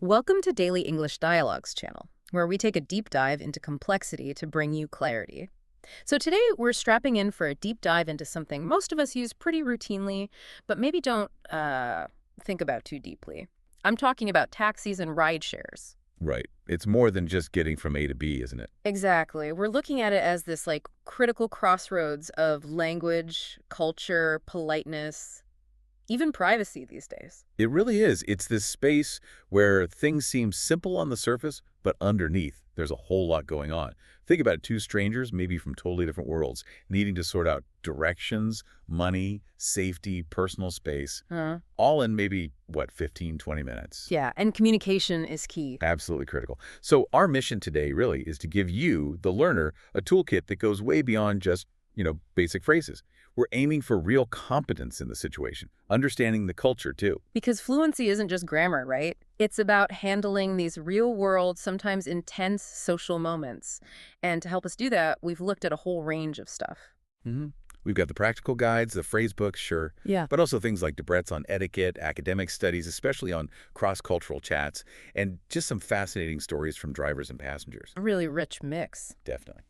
Welcome to Daily English Dialogues channel, where we take a deep dive into complexity to bring you clarity. So today we're strapping in for a deep dive into something most of us use pretty routinely, but maybe don't think about too deeply. I'm talking about taxis and ride shares. Right. It's more than just getting from A to B, isn't it? Exactly. We're looking at it as this critical crossroads of language, culture, politeness, even privacy these days. It really is. It's this space where things seem simple on the surface, but underneath, there's a whole lot going on. Think about two strangers, maybe from totally different worlds, needing to sort out directions, money, safety, personal space, all in maybe, 15, 20 minutes. Yeah, and communication is key. Absolutely critical. So our mission today really is to give you, the learner, a toolkit that goes way beyond just, basic phrases. We're aiming for real competence in the situation, understanding the culture too. Because fluency isn't just grammar, right? It's about handling these real-world, sometimes intense social moments. And to help us do that, we've looked at a whole range of stuff. We've got the practical guides, the phrase books, sure, Yeah. but also things like Debrett's on etiquette, academic studies, especially on cross-cultural chats, and just some fascinating stories from drivers and passengers. A really rich mix. Definitely.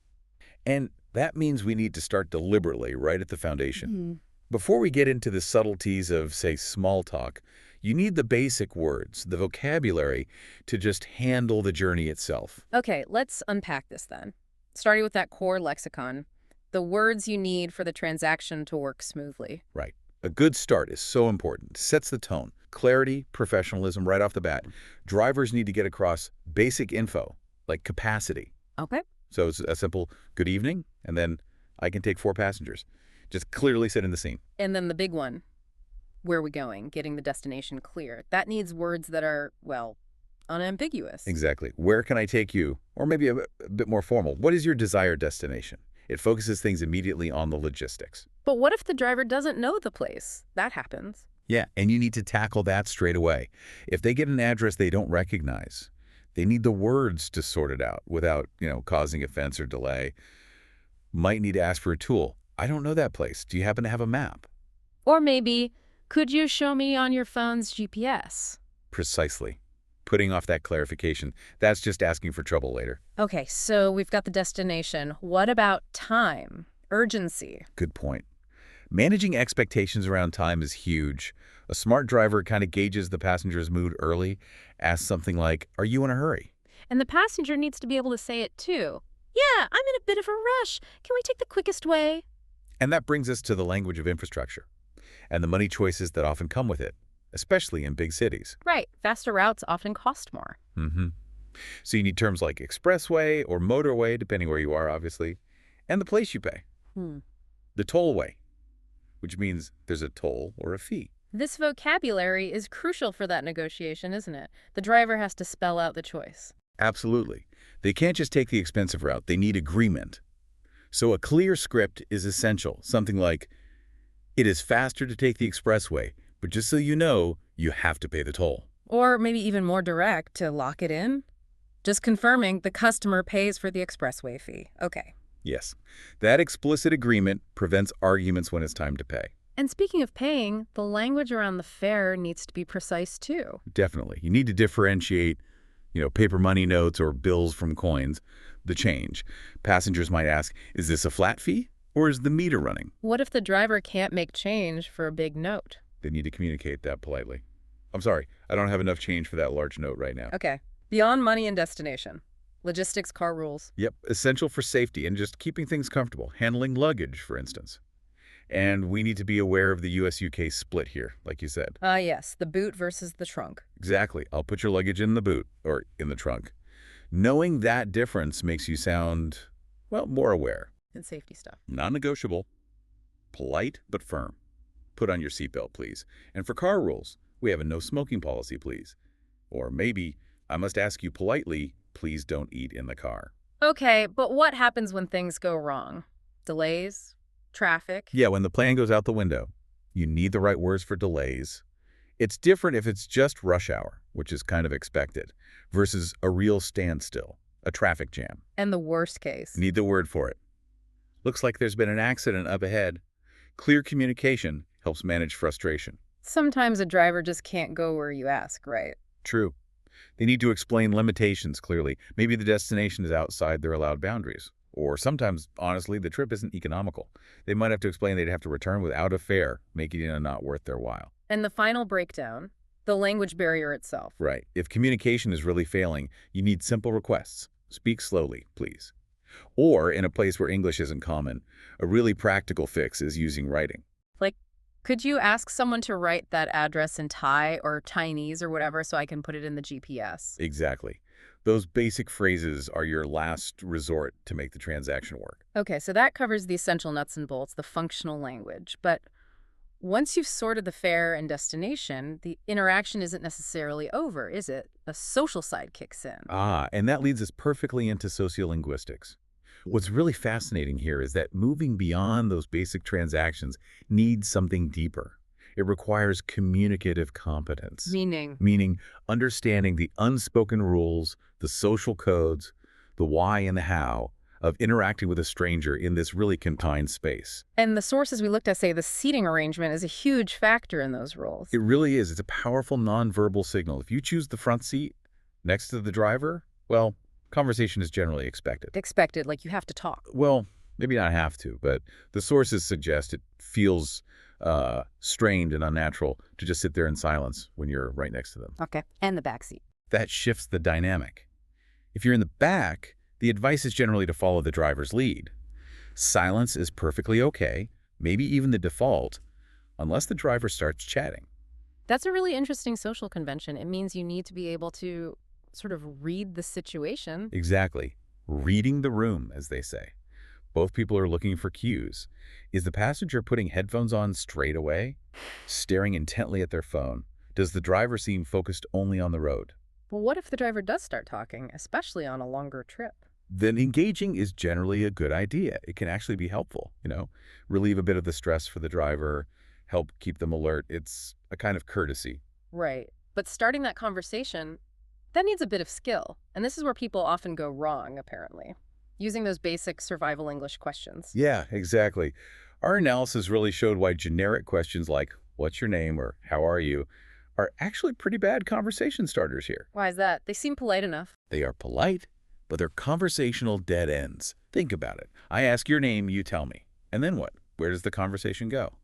And that means we need to start deliberately right at the foundation. Before we get into the subtleties of, say, small talk, you need the basic words, the vocabulary, to just handle the journey itself. Okay, let's unpack this then. Starting with that core lexicon, the words you need for the transaction to work smoothly. Right. A good start is so important. Sets the tone. Clarity, professionalism right off the bat. Drivers need to get across basic info, like capacity. Okay. So it's a simple good evening, and then I can take 4 passengers. Just clearly setting the scene. And then the big one, where are we going? Getting the destination clear. That needs words that are, unambiguous. Exactly. Where can I take you? Or maybe a bit more formal. What is your desired destination? It focuses things immediately on the logistics. But what if the driver doesn't know the place? That happens. Yeah, and you need to tackle that straight away. If they get an address they don't recognize, they need the words to sort it out without, causing offense or delay. Might need to ask for a tool. I don't know that place. Do you happen to have a map? Or maybe, could you show me on your phone's GPS? Precisely. Putting off that clarification, that's just asking for trouble later. Okay, so we've got the destination. What about time? Urgency? Good point. Managing expectations around time is huge. A smart driver kind of gauges the passenger's mood early, asks something like, "Are you in a hurry?" And the passenger needs to be able to say it too. Yeah, I'm in a bit of a rush. Can we take the quickest way? And that brings us to the language of infrastructure and the money choices that often come with it, especially in big cities. Right, faster routes often cost more. So you need terms like expressway or motorway, depending where you are, obviously, and the place you pay. The tollway, which means there's a toll or a fee. This vocabulary is crucial for that negotiation, isn't it? The driver has to spell out the choice. Absolutely. They can't just take the expensive route. They need agreement. So a clear script is essential. Something like, "It is faster to take the expressway, but just so you know, you have to pay the toll." Or maybe even more direct to lock it in. Just confirming the customer pays for the expressway fee. Okay. Yes. That explicit agreement prevents arguments when it's time to pay. And speaking of paying, the language around the fare needs to be precise too. Definitely. You need to differentiate, paper money notes or bills from coins, the change. Passengers might ask, is this a flat fee or is the meter running? What if the driver can't make change for a big note? They need to communicate that politely. I'm sorry, I don't have enough change for that large note right now. Okay. Beyond money and destination. Logistics, car rules. Yep, essential for safety and just keeping things comfortable. Handling luggage, for instance. And we need to be aware of the US-UK split here, like you said. Yes, the boot versus the trunk. Exactly. I'll put your luggage in the boot or in the trunk. Knowing that difference makes you sound, more aware. And safety stuff. Non-negotiable. Polite but firm. Put on your seatbelt, please. And for car rules, we have a no smoking policy, please. Or maybe, I must ask you politely, please don't eat in the car. Okay, but what happens when things go wrong? Delays? Traffic? Yeah, when the plan goes out the window, you need the right words for delays. It's different if it's just rush hour, which is kind of expected, versus a real standstill, a traffic jam. And the worst case? Need the word for it. Looks like there's been an accident up ahead. Clear communication helps manage frustration. Sometimes a driver just can't go where you ask, right? True. They need to explain limitations clearly. Maybe the destination is outside their allowed boundaries. Or sometimes, honestly, the trip isn't economical. They might have to explain they'd have to return without a fare, making it not worth their while. And the final breakdown, the language barrier itself. Right. If communication is really failing, you need simple requests. Speak slowly, please. Or, in a place where English isn't common, a really practical fix is using writing. Like, could you ask someone to write that address in Thai or Chinese or whatever so I can put it in the GPS? Exactly. Those basic phrases are your last resort to make the transaction work. Okay, so that covers the essential nuts and bolts, the functional language. But once you've sorted the fare and destination, the interaction isn't necessarily over, is it? A social side kicks in. Ah, and that leads us perfectly into sociolinguistics. What's really fascinating here is that moving beyond those basic transactions needs something deeper. It requires communicative competence, Meaning, meaning understanding the unspoken rules, the social codes, the why and the how of interacting with a stranger in this really confined space. and the sources we looked at say the seating arrangement is a huge factor in those roles. It really is. It's a powerful nonverbal signal. If you choose the front seat next to the driver, well, conversation is generally expected. Expected, like you have to talk. Well, maybe not have to, but the sources suggest it feels strained and unnatural to just sit there in silence when you're right next to them. Okay. And the back seat. That shifts the dynamic. If you're in the back, the advice is generally to follow the driver's lead. Silence is perfectly okay, maybe even the default, unless the driver starts chatting. That's a really interesting social convention. It means you need to be able to sort of read the situation. Exactly. Reading the room, as they say. Both people are looking for cues. Is the passenger putting headphones on straight away? Staring intently at their phone? Does the driver seem focused only on the road? Well, what if the driver does start talking, especially on a longer trip? Then engaging is generally a good idea. It can actually be helpful, relieve a bit of the stress for the driver, help keep them alert. It's a kind of courtesy. Right. But starting that conversation, that needs a bit of skill. And this is where people often go wrong, apparently. Using those basic survival English questions. Yeah, exactly. Our analysis really showed why generic questions like, what's your name or how are you, are actually pretty bad conversation starters here. Why is that? They seem polite enough. They are polite, but they're conversational dead ends. Think about it. I ask your name, you tell me. And then what? Where does the conversation go?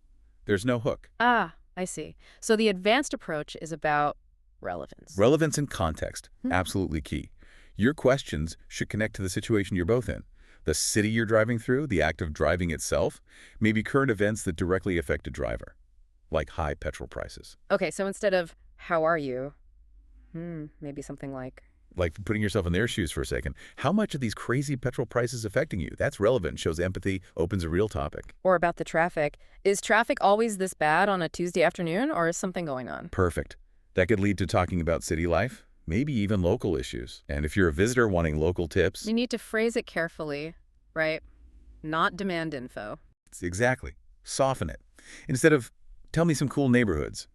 There's no hook. Ah, I see. So the advanced approach is about relevance. Relevance and context, absolutely key. Your questions should connect to the situation you're both in. The city you're driving through, the act of driving itself, maybe current events that directly affect a driver, like high petrol prices. Okay, so instead of, how are you? Maybe something like, Like putting yourself in their shoes for a second. How much are these crazy petrol prices affecting you? That's relevant, shows empathy, opens a real topic. or about the traffic. Is traffic always this bad on a Tuesday afternoon, or is something going on? Perfect. That could lead to talking about city life, maybe even local issues. And if you're a visitor wanting local tips, You need to phrase it carefully, right? Not demand info. exactly, soften it. Instead of, tell me some cool neighborhoods.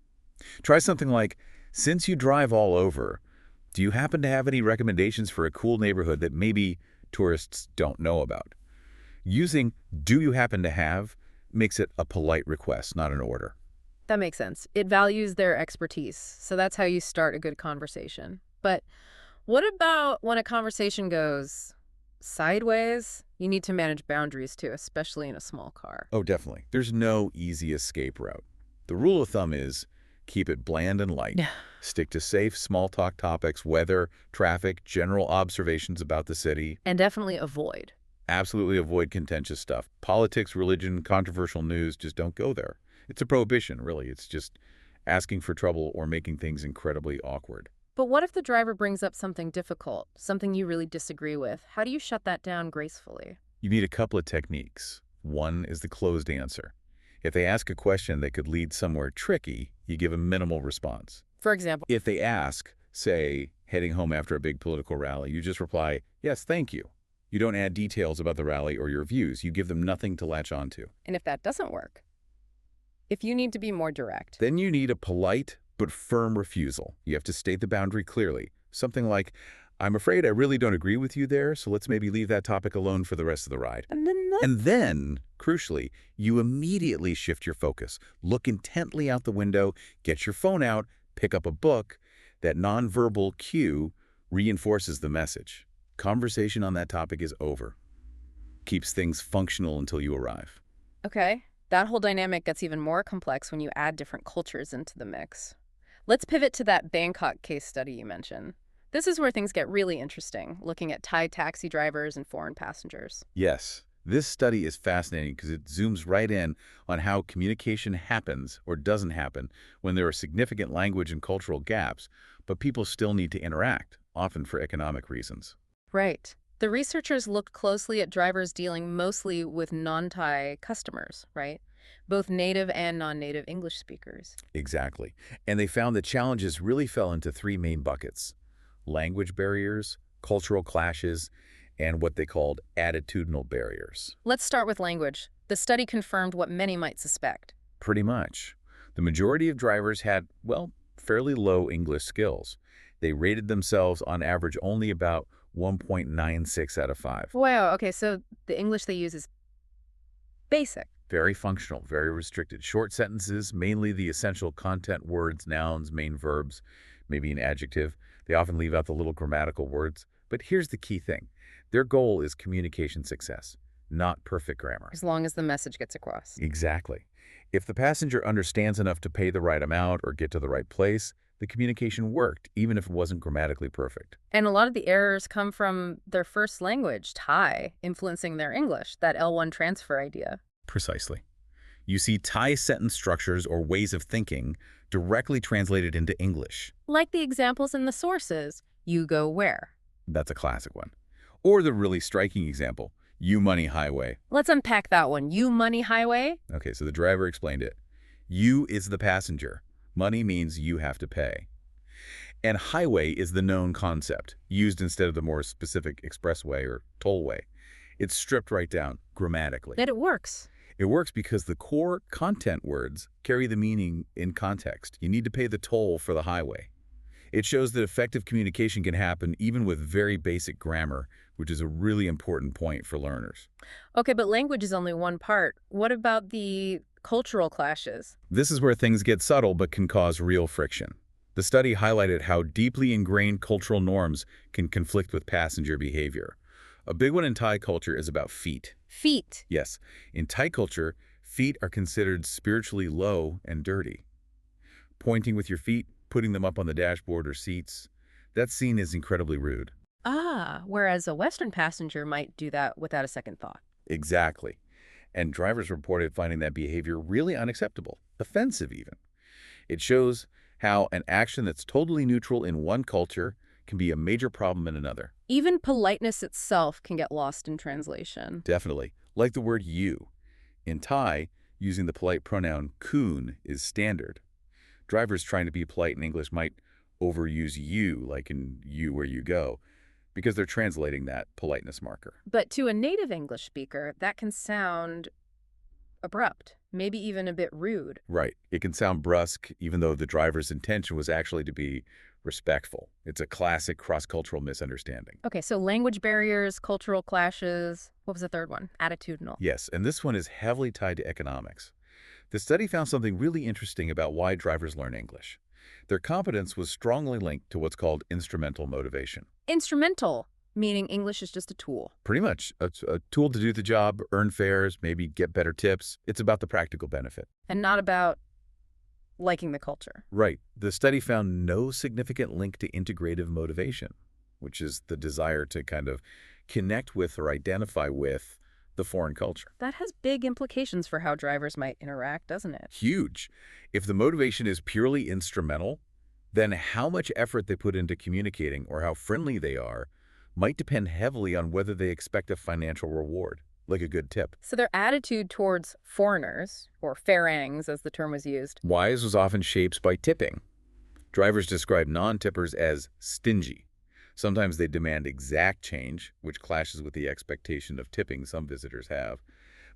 Try something like, since you drive all over, do you happen to have any recommendations for a cool neighborhood that maybe tourists don't know about? Using do you happen to have makes it a polite request, not an order. That makes sense. It values their expertise. So that's how you start a good conversation. But what about when a conversation goes sideways? You need to manage boundaries too, especially in a small car. Oh, definitely. There's no easy escape route. The rule of thumb is keep it bland and light. Yeah. Stick to safe, small talk topics, weather, traffic, general observations about the city. And definitely avoid. Absolutely avoid contentious stuff. Politics, religion, controversial news, just don't go there. It's a prohibition, really. It's just asking for trouble or making things incredibly awkward. But what if the driver brings up something difficult, something you really disagree with? How do you shut that down gracefully? You need a couple of techniques. One is the closed answer. If they ask a question that could lead somewhere tricky, you give a minimal response. For example, If they ask, say, heading home after a big political rally, you just reply, yes, thank you. You don't add details about the rally or your views. You give them nothing to latch onto. and if that doesn't work, if you need to be more direct, Then you need a polite but firm refusal. You have to state the boundary clearly. Something like, I'm afraid I really don't agree with you there, so let's maybe leave that topic alone for the rest of the ride. And then, crucially, you immediately shift your focus. Look intently out the window, get your phone out, pick up a book. That nonverbal cue reinforces the message. Conversation on that topic is over. Keeps things functional until you arrive. Okay, that whole dynamic gets even more complex when you add different cultures into the mix. Let's pivot to that Bangkok case study you mentioned. This is where things get really interesting, looking at Thai taxi drivers and foreign passengers. Yes, this study is fascinating because it zooms right in on how communication happens or doesn't happen when there are significant language and cultural gaps, but people still need to interact, often for economic reasons. Right. The researchers looked closely at drivers dealing mostly with non-Thai customers, right? Both native and non-native English speakers. Exactly. And they found the challenges really fell into three main buckets: language barriers, cultural clashes, and what they called attitudinal barriers. Let's start with language. The study confirmed what many might suspect. Pretty much. The majority of drivers had, well, fairly low English skills. They rated themselves on average only about 1.96 out of 5. Wow, okay, so the English they use is basic. Very functional, very restricted. Short sentences, mainly the essential content words, nouns, main verbs, maybe an adjective. They often leave out the little grammatical words. But here's the key thing. Their goal is communication success, not perfect grammar. As long as the message gets across. Exactly. If the passenger understands enough to pay the right amount or get to the right place, the communication worked, even if it wasn't grammatically perfect. And a lot of the errors come from their first language, Thai, influencing their English, that L1 transfer idea. Precisely. You see Thai sentence structures or ways of thinking directly translated into English. Like the examples in the sources, you go where? That's a classic one. Or the really striking example, you money highway. Let's unpack that one. You money highway? Okay, so the driver explained it. You is the passenger. Money means you have to pay. And highway is the known concept, used instead of the more specific expressway or tollway. It's stripped right down grammatically. That it works. It works because the core content words carry the meaning in context. You need to pay the toll for the highway. It shows that effective communication can happen even with very basic grammar, which is a really important point for learners. Okay, but language is only one part. What about the cultural clashes? This is where things get subtle but can cause real friction. The study highlighted how deeply ingrained cultural norms can conflict with passenger behavior. A big one in Thai culture is about feet. Feet. Yes, in Thai culture, feet are considered spiritually low and dirty. Pointing with your feet, putting them up on the dashboard or seats, that's seen as incredibly rude. Ah, whereas a Western passenger might do that without a second thought. Exactly. And drivers reported finding that behavior really unacceptable, offensive even. It shows how an action that's totally neutral in one culture can be a major problem in another. Even politeness itself can get lost in translation. Definitely. Like the word you. In Thai, using the polite pronoun kun is standard. Drivers trying to be polite in English might overuse you, like in you where you go, because they're translating that politeness marker. But to a native English speaker, that can sound abrupt, maybe even a bit rude. Right. It can sound brusque, even though the driver's intention was actually to be respectful. It's a classic cross-cultural misunderstanding. Okay, so language barriers, cultural clashes. What was the third one? Attitudinal. Yes, and this one is heavily tied to economics. The study found something really interesting about why drivers learn English. Their competence was strongly linked to what's called instrumental motivation. Instrumental, meaning English is just a tool. Pretty much. A tool to do the job, earn fares, maybe get better tips. It's about the practical benefit. And not about liking the culture. Right. The study found no significant link to integrative motivation, which is the desire to kind of connect with or identify with the foreign culture. That has big implications for how drivers might interact, doesn't it? Huge. If the motivation is purely instrumental, then how much effort they put into communicating or how friendly they are might depend heavily on whether they expect a financial reward, like a good tip. So their attitude towards foreigners, or farangs as the term was used, Wise was often shaped by tipping. Drivers describe non-tippers as stingy. Sometimes they demand exact change, which clashes with the expectation of tipping some visitors have.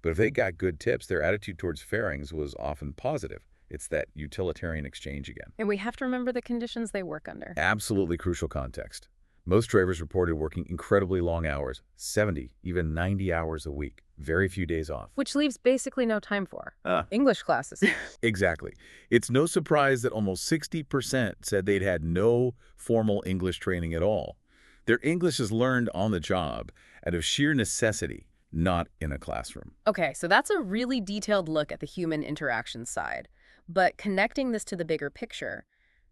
But if they got good tips, their attitude towards fairings was often positive. It's that utilitarian exchange again. and we have to remember the conditions they work under. Absolutely crucial context. Most drivers reported working incredibly long hours, 70, even 90 hours a week, very few days off. Which leaves basically no time for Ah, English classes. exactly. It's no surprise that almost 60% said they'd had no formal English training at all. Their English is learned on the job, out of sheer necessity, not in a classroom. Okay, so that's a really detailed look at the human interaction side. But connecting this to the bigger picture,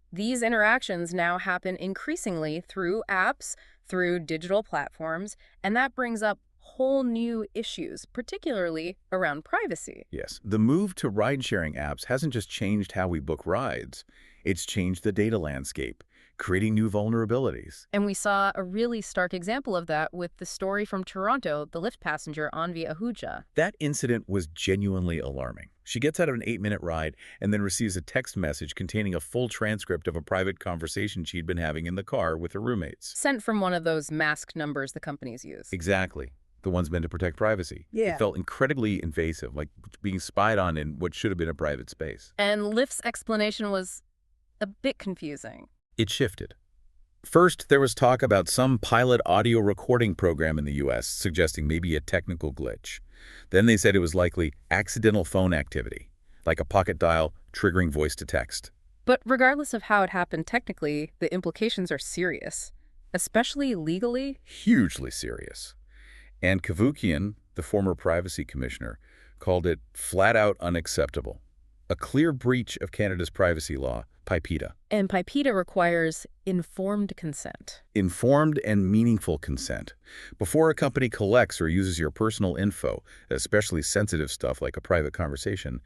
these interactions now happen increasingly through apps, through digital platforms, and that brings up whole new issues, particularly around privacy. Yes, the move to ride-sharing apps hasn't just changed how we book rides. It's changed the data landscape, creating new vulnerabilities. And we saw a really stark example of that with the story from Toronto, the Lyft passenger Anvi Ahuja. That incident was genuinely alarming. She gets out of an 8-minute ride and then receives a text message containing a full transcript of a private conversation she'd been having in the car with her roommates. Sent from one of those masked numbers the companies use. Exactly. The ones meant to protect privacy. Yeah. It felt incredibly invasive, like being spied on in what should have been a private space. And Lyft's explanation was a bit confusing. It shifted. First, there was talk about some pilot audio recording program in the U.S. suggesting maybe a technical glitch. Then they said it was likely accidental phone activity, like a pocket dial triggering voice-to-text. But regardless of how it happened technically, the implications are serious, especially legally. Hugely serious. And Kavukian, the former privacy commissioner, called it flat-out unacceptable. A clear breach of Canada's privacy law, PIPEDA. And PIPEDA requires informed consent. Informed and meaningful consent. Before a company collects or uses your personal info, especially sensitive stuff like a private conversation,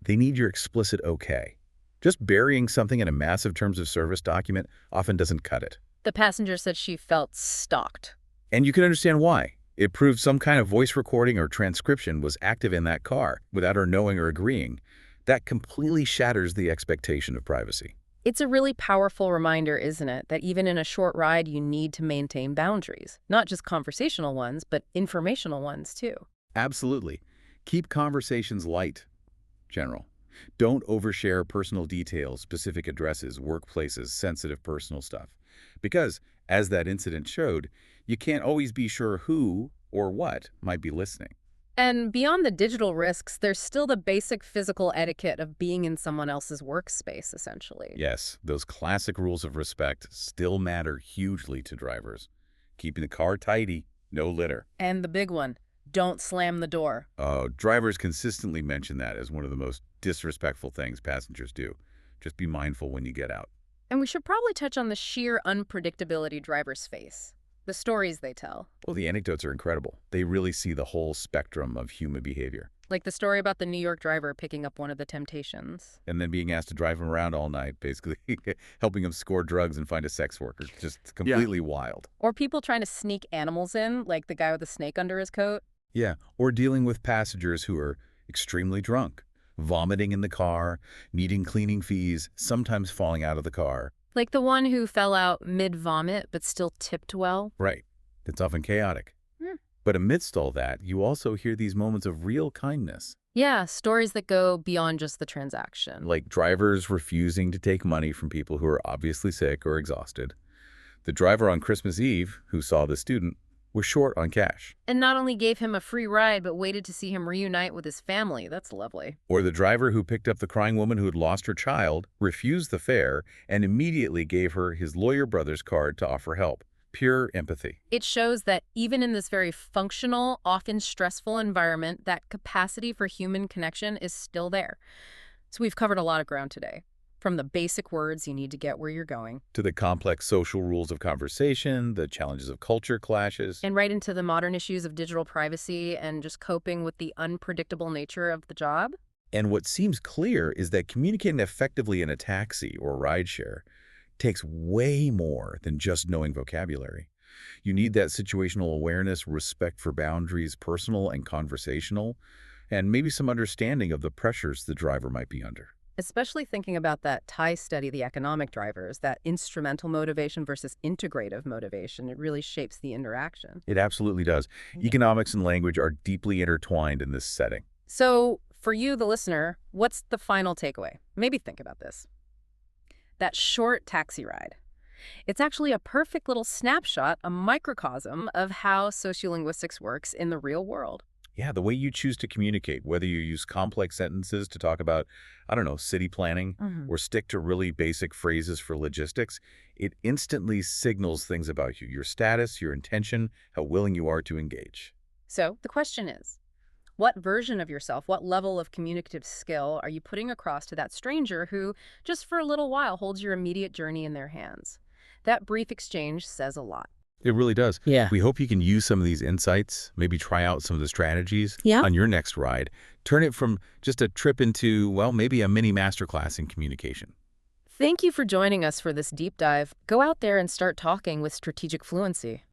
they need your explicit okay. Just burying something in a massive terms of service document often doesn't cut it. The passenger said she felt stalked. And you can understand why. It proved some kind of voice recording or transcription was active in that car without her knowing or agreeing. That completely shatters the expectation of privacy. It's a really powerful reminder, isn't it, that even in a short ride, you need to maintain boundaries. Not just conversational ones, but informational ones, too. Absolutely. Keep conversations light, General. Don't overshare personal details, specific addresses, workplaces, sensitive personal stuff. Because, as that incident showed, you can't always be sure who or what might be listening. And beyond the digital risks, there's still the basic physical etiquette of being in someone else's workspace, essentially. Yes, those classic rules of respect still matter hugely to drivers. Keeping the car tidy, no litter. And the big one, don't slam the door. Drivers consistently mention that as one of the most disrespectful things passengers do. Just be mindful when you get out. And we should probably touch on the sheer unpredictability drivers face. The stories they tell. Well, the anecdotes are incredible. They really see the whole spectrum of human behavior. Like the story about the New York driver picking up one of the Temptations. And then being asked to drive him around all night, basically helping him score drugs and find a sex worker. Just completely wild. Or people trying to sneak animals in, like the guy with a snake under his coat. Yeah, or dealing with passengers who are extremely drunk, vomiting in the car, needing cleaning fees, sometimes falling out of the car. Like the one who fell out mid-vomit but still tipped well. Right. It's often chaotic. But amidst all that, you also hear these moments of real kindness. Yeah, stories that go beyond just the transaction. Like drivers refusing to take money from people who are obviously sick or exhausted. The driver on Christmas Eve, who saw the student, was short on cash. And not only gave him a free ride, but waited to see him reunite with his family. That's lovely. Or the driver who picked up the crying woman who had lost her child, refused the fare, and immediately gave her his lawyer brother's card to offer help. Pure empathy. It shows that even in this very functional, often stressful environment, that capacity for human connection is still there. So we've covered a lot of ground today. From the basic words you need to get where you're going. To the complex social rules of conversation, the challenges of culture clashes. And right into the modern issues of digital privacy and just coping with the unpredictable nature of the job. And what seems clear is that communicating effectively in a taxi or rideshare takes way more than just knowing vocabulary. You need that situational awareness, respect for boundaries, personal and conversational, and maybe some understanding of the pressures the driver might be under. Especially thinking about that Thai study, the economic drivers, that instrumental motivation versus integrative motivation. It really shapes the interaction. It absolutely does. Economics and language are deeply intertwined in this setting. So for you, the listener, what's the final takeaway? Maybe think about this. That short taxi ride. It's actually a perfect little snapshot, a microcosm of how sociolinguistics works in the real world. Yeah, the way you choose to communicate, whether you use complex sentences to talk about, I don't know, city planning, Mhm. or stick to really basic phrases for logistics, it instantly signals things about you, your status, your intention, how willing you are to engage. So the question is, what version of yourself, what level of communicative skill are you putting across to that stranger who, just for a little while, holds your immediate journey in their hands? That brief exchange says a lot. It really does. Yeah. We hope you can use some of these insights, maybe try out some of the strategies Yeah. on your next ride. Turn it from just a trip into, well, maybe a mini masterclass in communication. Thank you for joining us for this deep dive. Go out there and start talking with strategic fluency.